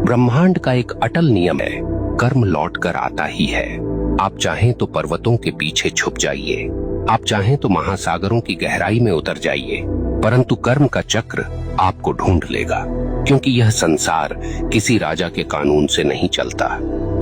ब्रह्मांड का एक अटल नियम है, कर्म लौट कर आता ही है। आप चाहें तो पर्वतों के पीछे छुप जाइए, आप चाहें तो महासागरों की गहराई में उतर जाइए, परंतु कर्म का चक्र आपको ढूंढ लेगा। क्योंकि यह संसार किसी राजा के कानून से नहीं चलता,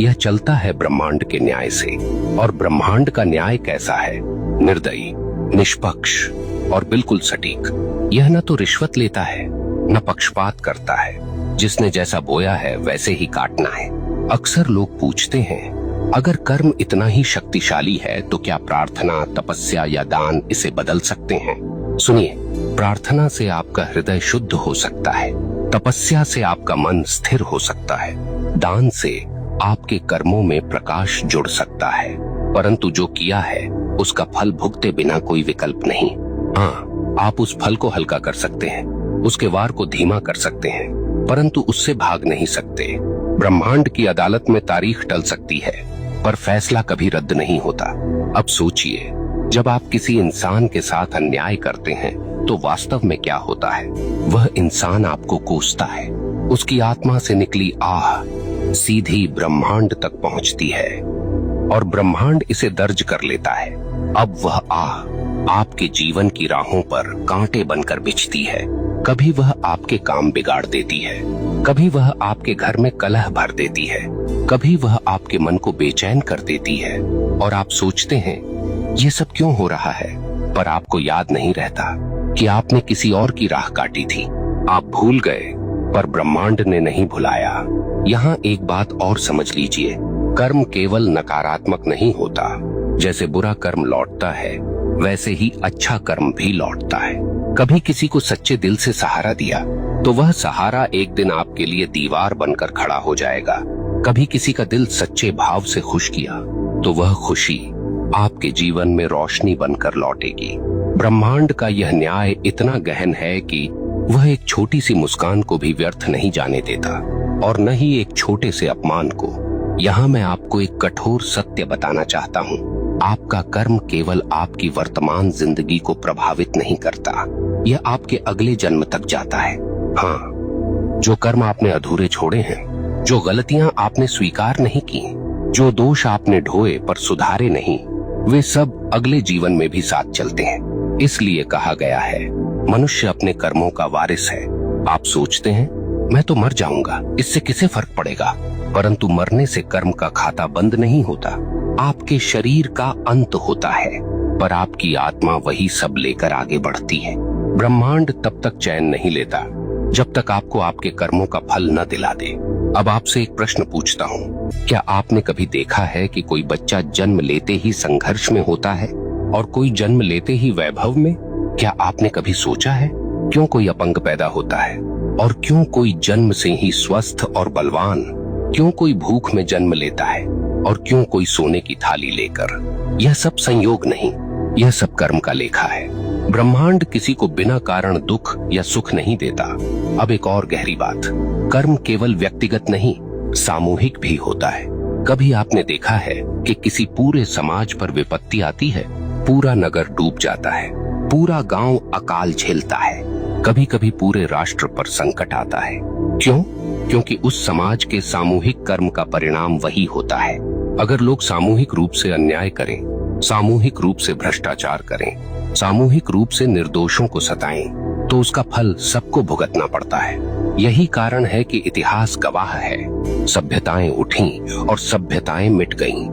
यह चलता है ब्रह्मांड के न्याय से। और ब्रह्मांड का न्याय कैसा है? निर्दयी, निष्पक्ष और बिल्कुल सटीक। यह न तो रिश्वत लेता है, न पक्षपात करता है। जिसने जैसा बोया है वैसे ही काटना है। अक्सर लोग पूछते हैं, अगर कर्म इतना ही शक्तिशाली है तो क्या प्रार्थना, तपस्या या दान इसे बदल सकते हैं? सुनिए, प्रार्थना से आपका हृदय शुद्ध हो सकता है, तपस्या से आपका मन स्थिर हो सकता है, दान से आपके कर्मों में प्रकाश जुड़ सकता है, परंतु जो किया है उसका फल भुगते बिना कोई विकल्प नहीं। हाँ, आप उस फल को हल्का कर सकते हैं, उसके वार को धीमा कर सकते हैं, परंतु उससे भाग नहीं सकते। ब्रह्मांड की अदालत में तारीख टल सकती है, पर फैसला कभी रद्द नहीं होता। अब सोचिए, जब आप किसी इंसान के साथ अन्याय करते हैं तो वास्तव में क्या होता है? वह इंसान आपको कोसता है, उसकी आत्मा से निकली आह सीधी ब्रह्मांड तक पहुंचती है और ब्रह्मांड इसे दर्ज कर लेता है। अब वह आह आपके जीवन की राहों पर कांटे बनकर बिछती है। कभी वह आपके काम बिगाड़ देती है, कभी वह आपके घर में कलह भर देती है, कभी वह आपके मन को बेचैन कर देती है। और आप सोचते हैं ये सब क्यों हो रहा है, पर आपको याद नहीं रहता कि आपने किसी और की राह काटी थी। आप भूल गए, पर ब्रह्मांड ने नहीं भुलाया। यहाँ एक बात और समझ लीजिए, कर्म केवल नकारात्मक नहीं होता। जैसे बुरा कर्म लौटता है, वैसे ही अच्छा कर्म भी लौटता है। कभी किसी को सच्चे दिल से सहारा दिया तो वह सहारा एक दिन आपके लिए दीवार बनकर खड़ा हो जाएगा। कभी किसी का दिल सच्चे भाव से खुश किया तो वह खुशी आपके जीवन में रोशनी बनकर लौटेगी। ब्रह्मांड का यह न्याय इतना गहन है कि वह एक छोटी सी मुस्कान को भी व्यर्थ नहीं जाने देता, और न ही एक छोटे से अपमान को। यहाँ मैं आपको एक कठोर सत्य बताना चाहता हूँ, आपका कर्म केवल आपकी वर्तमान जिंदगी को प्रभावित नहीं करता, यह आपके अगले जन्म तक जाता है। हाँ, जो कर्म आपने अधूरे छोड़े हैं, जो गलतियां आपने स्वीकार नहीं की, जो दोष आपने ढोए पर सुधारे नहीं, वे सब अगले जीवन में भी साथ चलते हैं। इसलिए कहा गया है, मनुष्य अपने कर्मों का वारिस है। आप सोचते हैं मैं तो मर जाऊंगा, इससे किसे फर्क पड़ेगा? परंतु मरने से कर्म का खाता बंद नहीं होता। आपके शरीर का अंत होता है, पर आपकी आत्मा वही सब लेकर आगे बढ़ती है। ब्रह्मांड तब तक चैन नहीं लेता जब तक आपको आपके कर्मों का फल न दिला दे। अब आपसे एक प्रश्न पूछता हूँ, क्या आपने कभी देखा है कि कोई बच्चा जन्म लेते ही संघर्ष में होता है और कोई जन्म लेते ही वैभव में? क्या आपने कभी सोचा है क्यों कोई अपंग पैदा होता है और क्यों कोई जन्म से ही स्वस्थ और बलवान? क्यों कोई भूख में जन्म लेता है और क्यों कोई सोने की थाली लेकर? यह सब संयोग नहीं, यह सब कर्म का लेखा है। ब्रह्मांड किसी को बिना कारण दुख या सुख नहीं देता। अब एक और गहरी बात, कर्म केवल व्यक्तिगत नहीं, सामूहिक भी होता है। कभी आपने देखा है कि किसी पूरे समाज पर विपत्ति आती है, पूरा नगर डूब जाता है, पूरा गांव अकाल झेलता है, कभी कभी पूरे राष्ट्र पर संकट आता है। क्यों? क्योंकि उस समाज के सामूहिक कर्म का परिणाम वही होता है। अगर लोग सामूहिक रूप से अन्याय करें, सामूहिक रूप से भ्रष्टाचार करें, सामूहिक रूप से निर्दोषों को सताएं, तो उसका फल सबको भुगतना पड़ता है। यही कारण है कि इतिहास गवाह है, सभ्यताएं उठीं और सभ्यताएं मिट गईं,